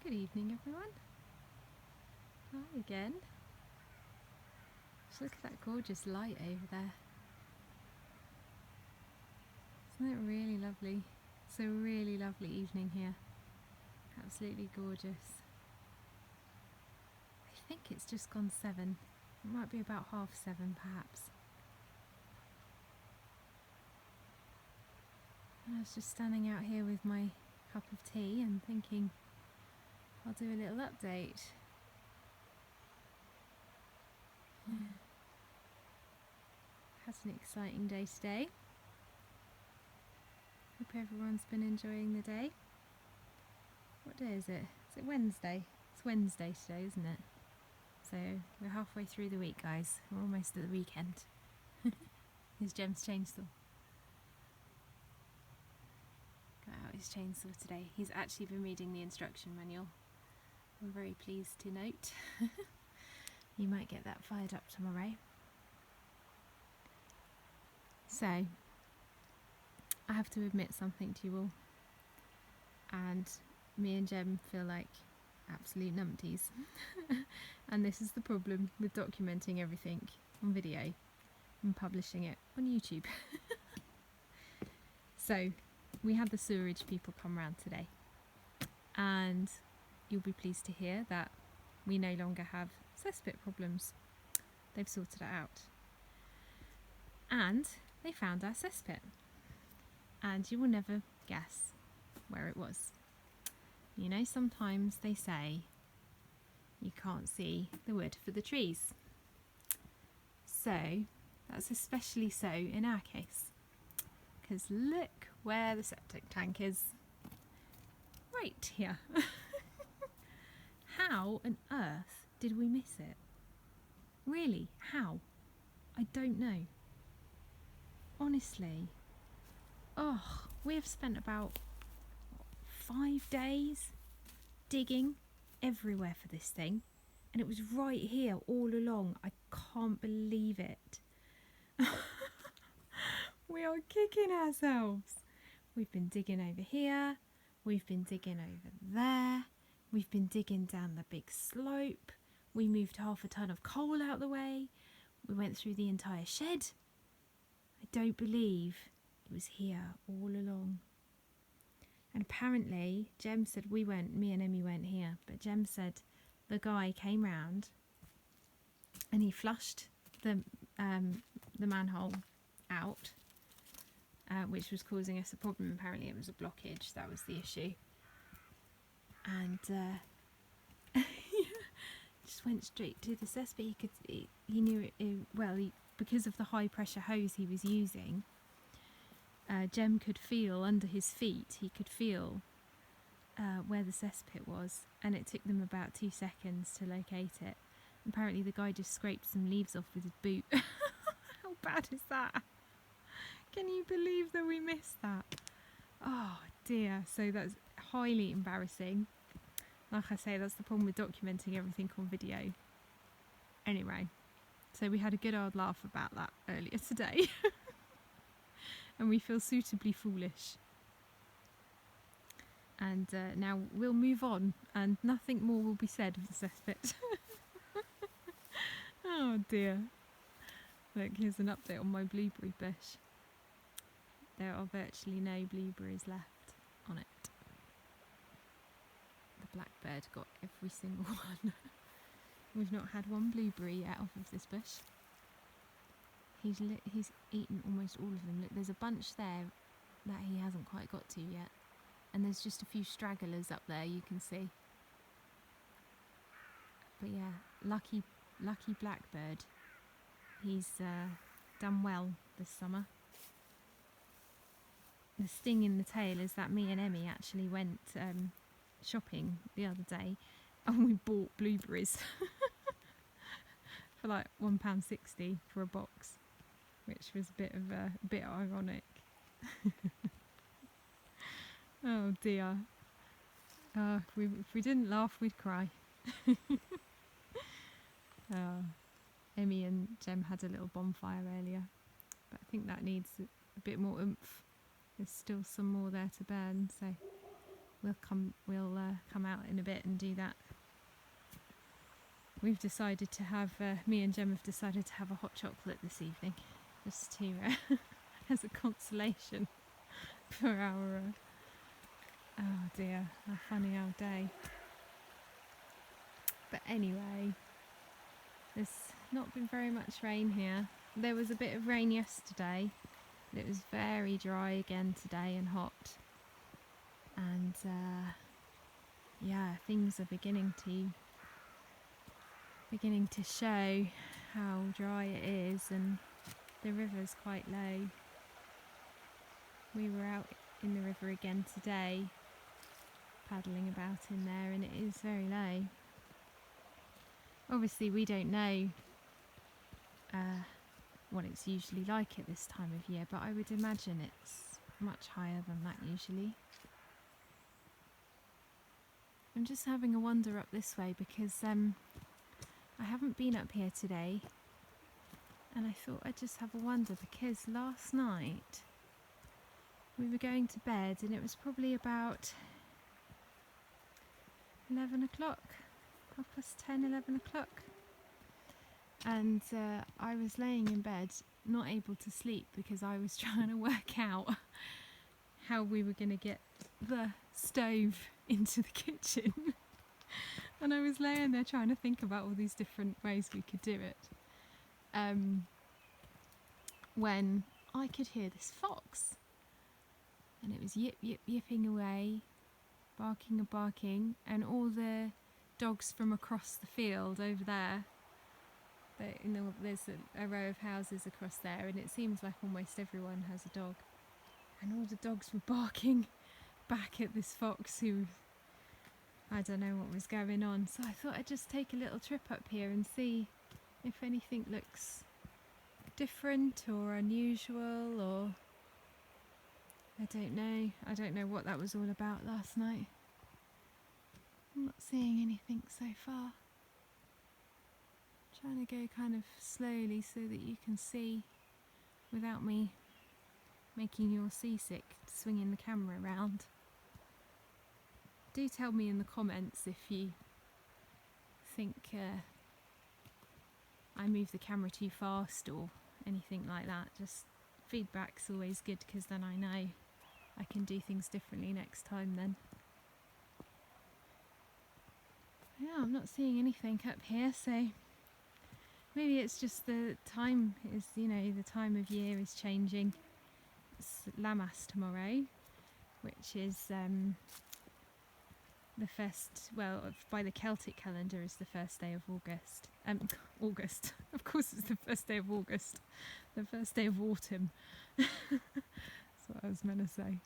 Good evening, everyone. Hi again. Just look at that gorgeous light over there. Isn't it really lovely? It's a really lovely evening here. Absolutely gorgeous. I think it's just gone 7. It might be about 7:30 perhaps. And I was just standing out here with my cup of tea and thinking I'll do a little update. Had an exciting day today. Hope everyone's been enjoying the day. What day is it? Is it Wednesday? It's Wednesday today, isn't it? So we're halfway through the week, guys. We're almost at the weekend. Here's Jem's chainsaw. Got out his chainsaw today. He's actually been reading the instruction manual. I'm very pleased to note. You might get that fired up tomorrow. So, I have to admit something to you all. And me and Jem feel like absolute numpties. And this is the problem with documenting everything on video and publishing it on YouTube. So, we had the sewerage people come round today. And you'll be pleased to hear that we no longer have cesspit problems. They've sorted it out. And they found our cesspit. And you will never guess where it was. You know, sometimes they say you can't see the wood for the trees. So that's especially so in our case. Because look where the septic tank is. Right here. How on earth did we miss it? Really, how? I don't know. Honestly. Oh, we have spent about 5 days digging everywhere for this thing. And it was right here all along. I can't believe it. We are kicking ourselves. We've been digging over here. We've been digging over there. We've been digging down the big slope. We moved 1/2 ton of coal out the way. We went through the entire shed. I don't believe it was here all along. And apparently, Jem said me and Emmy weren't here, but Jem said the guy came round and he flushed the manhole out, which was causing us a problem. Apparently it was a blockage, that was the issue. And just went straight to the cesspit. He knew it, because of the high pressure hose he was using. Jem could feel under his feet, he could feel where the cesspit was, and it took them about 2 seconds to locate it. Apparently the guy just scraped some leaves off with his boot. How bad is that? Can you believe that we missed that? Oh dear, so that's highly embarrassing. Like I say, that's the problem with documenting everything on video. Anyway, so we had a good old laugh about that earlier today. And we feel suitably foolish. And now we'll move on and nothing more will be said of the cesspit. Oh dear. Look, here's an update on my blueberry bush. There are virtually no blueberries left on it. The blackbird got every single one. We've not had one blueberry yet off of this bush. He's eaten almost all of them. Look, there's a bunch there that he hasn't quite got to yet. And there's just a few stragglers up there you can see. But yeah, lucky blackbird. He's done well this summer. The sting in the tail is that me and Emmy actually went shopping the other day and we bought blueberries for like £1.60 for a box, which was a bit ironic. Oh dear. If we didn't laugh, we'd cry. Emmy and Jem had a little bonfire earlier, but I think that needs a bit more oomph. There's still some more there to burn, so we'll come out in a bit and do that. We've decided to have, me and Jem have decided to have a hot chocolate this evening, just to, as a consolation for our, oh dear, our funny old day. But anyway, there's not been very much rain here. There was a bit of rain yesterday, but it was very dry again today and hot. And yeah, things are beginning to show how dry it is, and the river's quite low. We were out in the river again today, paddling about in there, and it is very low. Obviously we don't know what it's usually like at this time of year, but I would imagine it's much higher than that usually. I'm just having a wander up this way because I haven't been up here today, and I thought I'd just have a wander because last night we were going to bed and it was probably about 11 o'clock, 10:30, 11 o'clock, and I was laying in bed not able to sleep because I was trying to work out how we were going to get the stove into the kitchen. And I was laying there trying to think about all these different ways we could do it, when I could hear this fox, and it was yip yip yipping away, barking and barking, and all the dogs from across the field over there, there's a row of houses across there, and it seems like almost everyone has a dog, and all the dogs were barking back at this fox who, I don't know what was going on. So I thought I'd just take a little trip up here and see if anything looks different or unusual, or I don't know what that was all about last night. I'm not seeing anything so far. I'm trying to go kind of slowly so that you can see without me making you all seasick, swinging the camera around. Do tell me in the comments if you think I move the camera too fast or anything like that. Just feedback's always good, because then I know I can do things differently next time then. Yeah, I'm not seeing anything up here, so maybe it's just the time is, the time of year is changing. It's Lammas tomorrow, which is the first, well, by the Celtic calendar, is the first day of August. August. Of course it's the first day of August. The first day of autumn. That's what I was meant to say.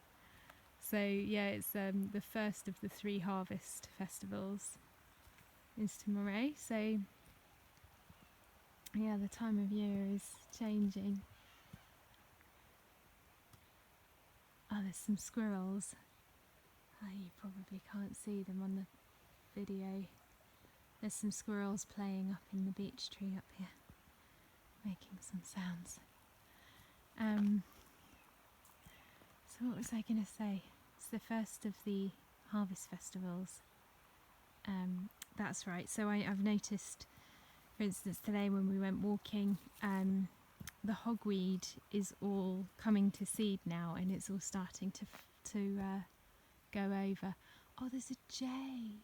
So yeah, it's the first of the 3 harvest festivals is tomorrow. So yeah, the time of year is changing. Oh, there's some squirrels. You probably can't see them on the video. There's some squirrels playing up in the beech tree up here, making some sounds. So what was I going to say? It's the first of the harvest festivals. That's right. So I've noticed, for instance, today when we went walking, the hogweed is all coming to seed now, and it's all starting to go over. Oh, there's a jay.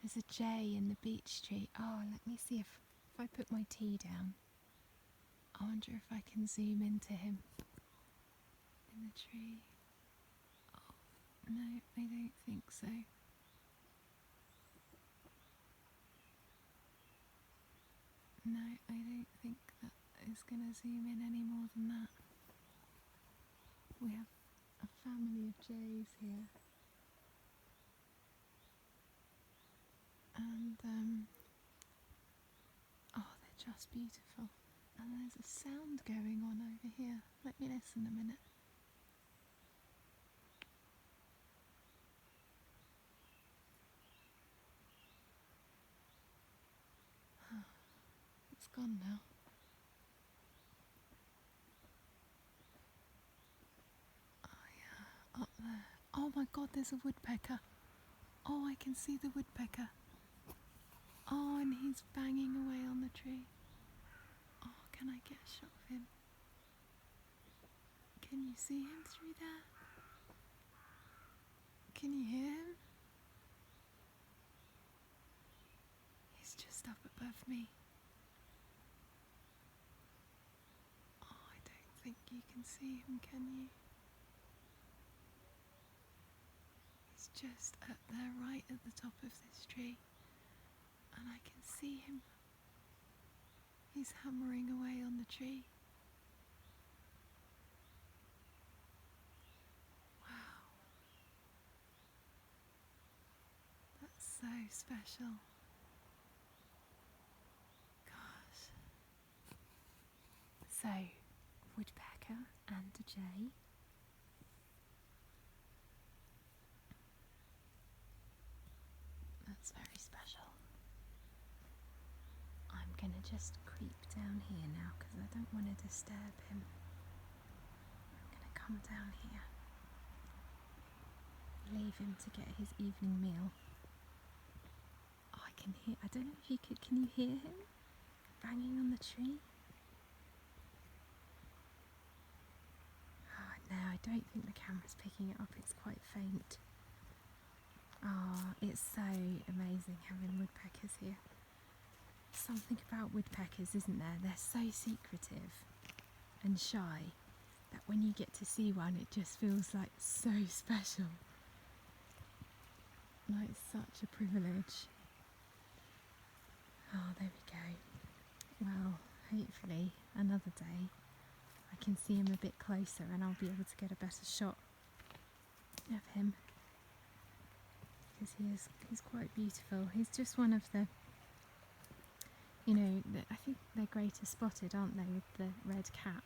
There's a jay in the beech tree. Oh, let me see if I put my tea down. I wonder if I can zoom into him in the tree. Oh, no, I don't think so. No, I don't think that is going to zoom in any more than that. We have a family of jays here. And, oh, they're just beautiful. And there's a sound going on over here. Let me listen a minute. It's gone now. Oh yeah, up there. Oh Oh my god, there's a woodpecker. Oh, I can see the woodpecker. Oh, and he's banging away on the tree. Oh, can I get a shot of him? Can you see him through there? Can you hear him? He's just up above me. Oh, I don't think you can see him, can you? He's just up there right at the top of this tree. And I can see him. He's hammering away on the tree. Wow. That's so special. Gosh. So, woodpecker and a jay. That's very special. I'm going to just creep down here now because I don't want to disturb him. I'm going to come down here. Leave him to get his evening meal. Oh, I can hear, I don't know if you could, can you hear him banging on the tree? Oh, no, I don't think the camera's picking it up, it's quite faint. Oh, it's so amazing having woodpeckers here. Something about woodpeckers, isn't there? They're so secretive and shy that when you get to see one, it just feels like so special. Like such a privilege. Oh, there we go. Well, hopefully another day I can see him a bit closer and I'll be able to get a better shot of him. Because he's quite beautiful. He's just one of the, you know, I think they're greater spotted, aren't they, with the red cap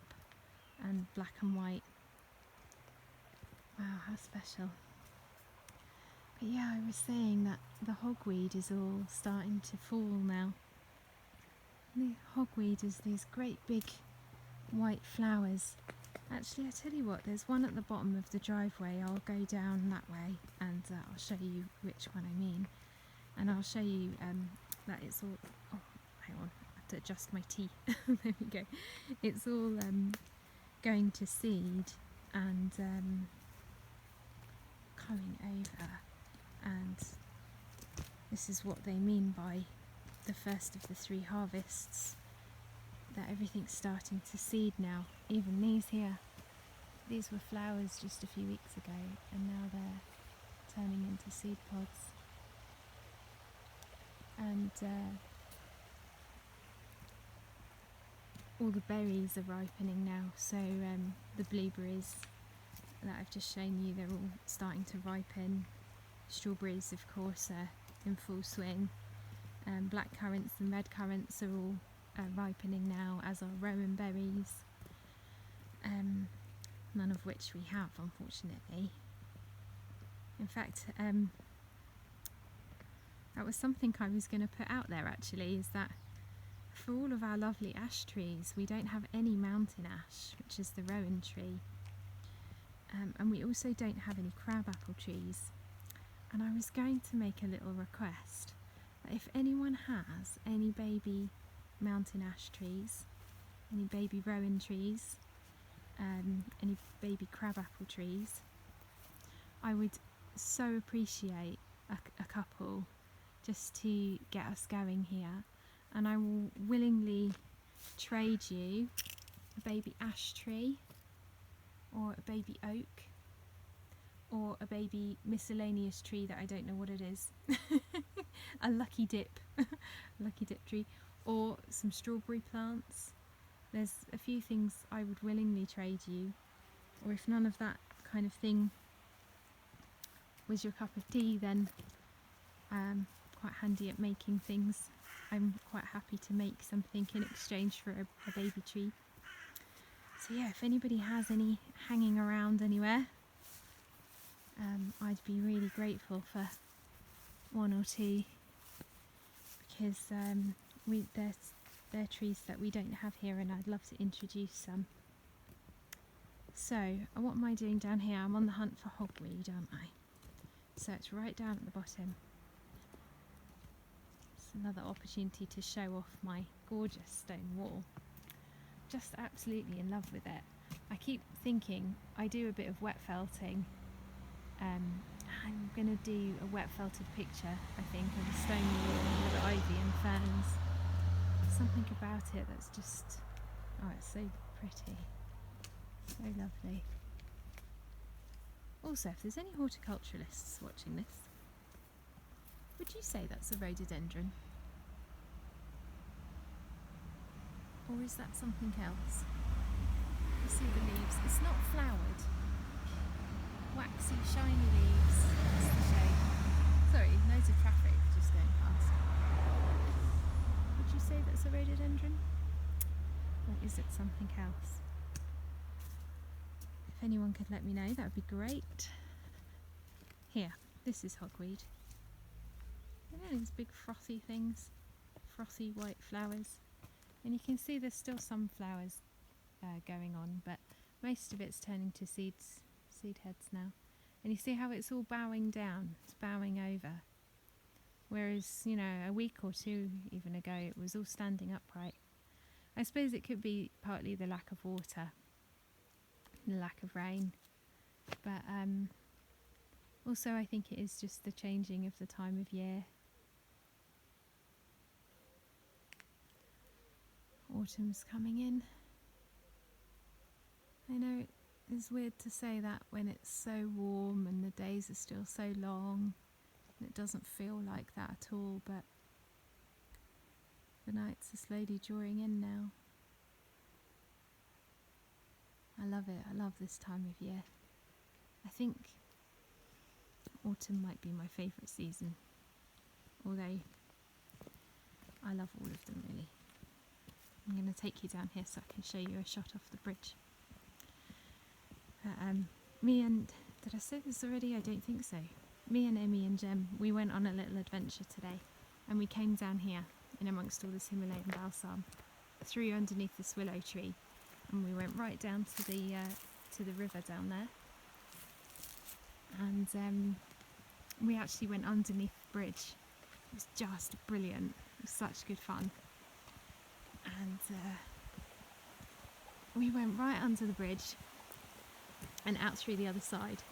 and black and white. Wow, how special. But yeah, I was saying that the hogweed is all starting to fall now. The hogweed is these great big white flowers. Actually, I tell you what, there's one at the bottom of the driveway. I'll go down that way and I'll show you which one I mean. And I'll show you that it's all... Oh, hang on, I have to adjust my tea. There we go. It's all going to seed and coming over. And this is what they mean by the first of the 3 harvests, that everything's starting to seed now. Even these here, these were flowers just a few weeks ago and now they're turning into seed pods. And all the berries are ripening now, so the blueberries that I've just shown you, they're all starting to ripen. Strawberries, of course, are in full swing. Black currants and red currants are all ripening now, as are rowan berries, none of which we have, unfortunately. In fact, that was something I was going to put out there actually, is that for all of our lovely ash trees, we don't have any mountain ash, which is the rowan tree, and we also don't have any crabapple trees. And I was going to make a little request that if anyone has any baby mountain ash trees, any baby rowan trees, any baby crabapple trees, I would so appreciate a couple just to get us going here, and I will willingly trade you a baby ash tree or a baby oak or a baby miscellaneous tree that I don't know what it is. A lucky dip lucky dip tree, or some strawberry plants. There's a few things I would willingly trade you, or if none of that kind of thing was your cup of tea, then quite handy at making things. I'm quite happy to make something in exchange for a baby tree. So yeah, if anybody has any hanging around anywhere, I'd be really grateful for 1 or 2, because they're trees that we don't have here and I'd love to introduce some. So, what am I doing down here? I'm on the hunt for hogweed, aren't I? So it's right down at the bottom. It's another opportunity to show off my gorgeous stone wall. Just absolutely in love with it. I keep thinking I do a bit of wet felting. I'm going to do a wet felted picture, I think, of a stone wall with ivy and ferns. Something about it that's just, oh, it's so pretty, so lovely. Also, if there's any horticulturalists watching this, would you say that's a rhododendron? Or is that something else? You see the leaves, it's not flowered. Waxy, shiny leaves, that's the shade. Sorry, loads of traffic just going past. Would you say that's a rhododendron? Or is it something else? If anyone could let me know, that would be great. Here, this is hogweed. You know these big frothy things? Frothy white flowers. And you can see there's still some flowers going on, but most of it's turning to seed heads now. And you see how it's all bowing down, it's bowing over. Whereas, you know, a week or two even ago it was all standing upright. I suppose it could be partly the lack of water, the lack of rain, but also I think it is just the changing of the time of year. Autumn's coming in. I know it's weird to say that when it's so warm and the days are still so long, and it doesn't feel like that at all, but the nights are slowly drawing in now. I love it, I love this time of year. I think autumn might be my favourite season, although I love all of them really. I'm going to take you down here so I can show you a shot off the bridge. Me and, did I say this already? I don't think so. Me and Emmy and Jem, we went on a little adventure today, and we came down here in amongst all this Himalayan balsam, through underneath this willow tree, and we went right down to the river down there, and we actually went underneath the bridge. It was just brilliant. It was such good fun. And we went right under the bridge and out through the other side,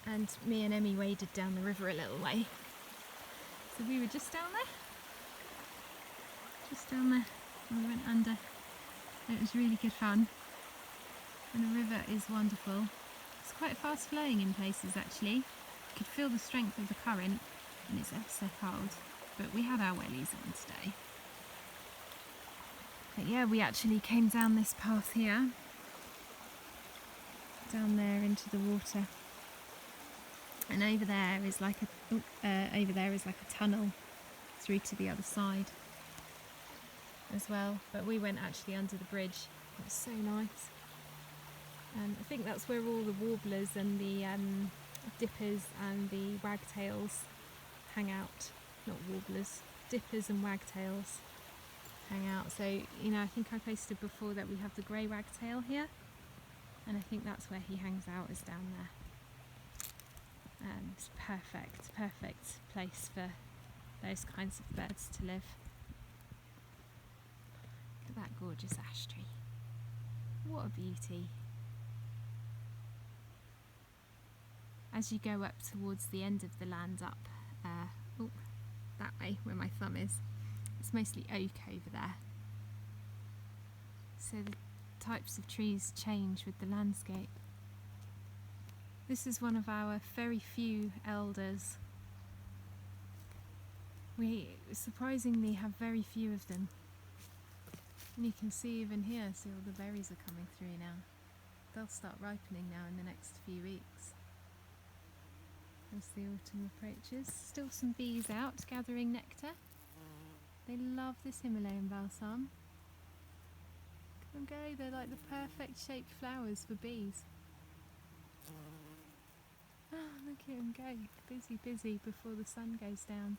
and me and Emmy waded down the river a little way, so we were just down there, and we went under. It was really good fun, and the river is wonderful. It's quite fast flowing in places actually. You could feel the strength of the current, and it's ever so cold, but we had our wellies on today. But yeah, we actually came down this path here, down there into the water, and over there is like a tunnel through to the other side as well. But we went actually under the bridge. It was so nice. I think that's where all the warblers and the dippers and the wagtails hang out. Not warblers, dippers and wagtails hang out. So, you know, I think I posted before that we have the grey wagtail here, and I think that's where he hangs out, is down there. It's perfect place for those kinds of birds to live. Look at that gorgeous ash tree. What a beauty. As you go up towards the end of the land, up that way where my thumb is, it's mostly oak over there. So the types of trees change with the landscape. This is one of our very few elders. We surprisingly have very few of them. And you can see even here, see all the berries are coming through now. They'll start ripening now in the next few weeks. As the autumn approaches, still some bees out gathering nectar. They love this Himalayan balsam. Look at them go, they're like the perfect shaped flowers for bees. Oh, look at them go, busy before the sun goes down.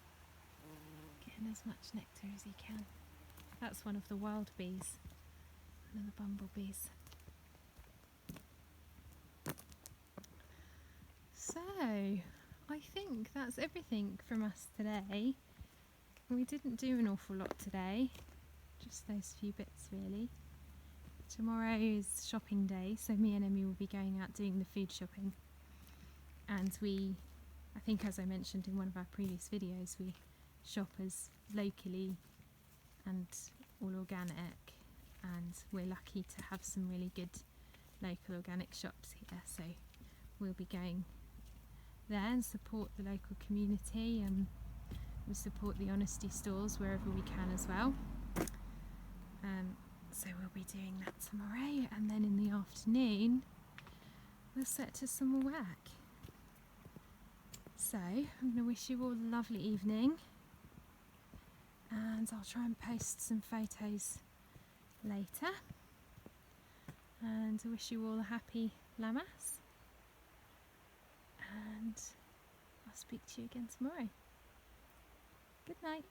Getting as much nectar as he can. That's one of the wild bees, one of the bumblebees. So, I think that's everything from us today. We didn't do an awful lot today, just those few bits really. Tomorrow is shopping day, so me and Emmy will be going out doing the food shopping. And I think as I mentioned in one of our previous videos, we shop as locally and all organic, and we're lucky to have some really good local organic shops here, so we'll be going there and support the local community, and we support the honesty stores wherever we can as well. So we'll be doing that tomorrow, and then in the afternoon we'll set to some more work. So I'm going to wish you all a lovely evening, and I'll try and post some photos later, and I wish you all a happy Lammas, and I'll speak to you again tomorrow. Good night.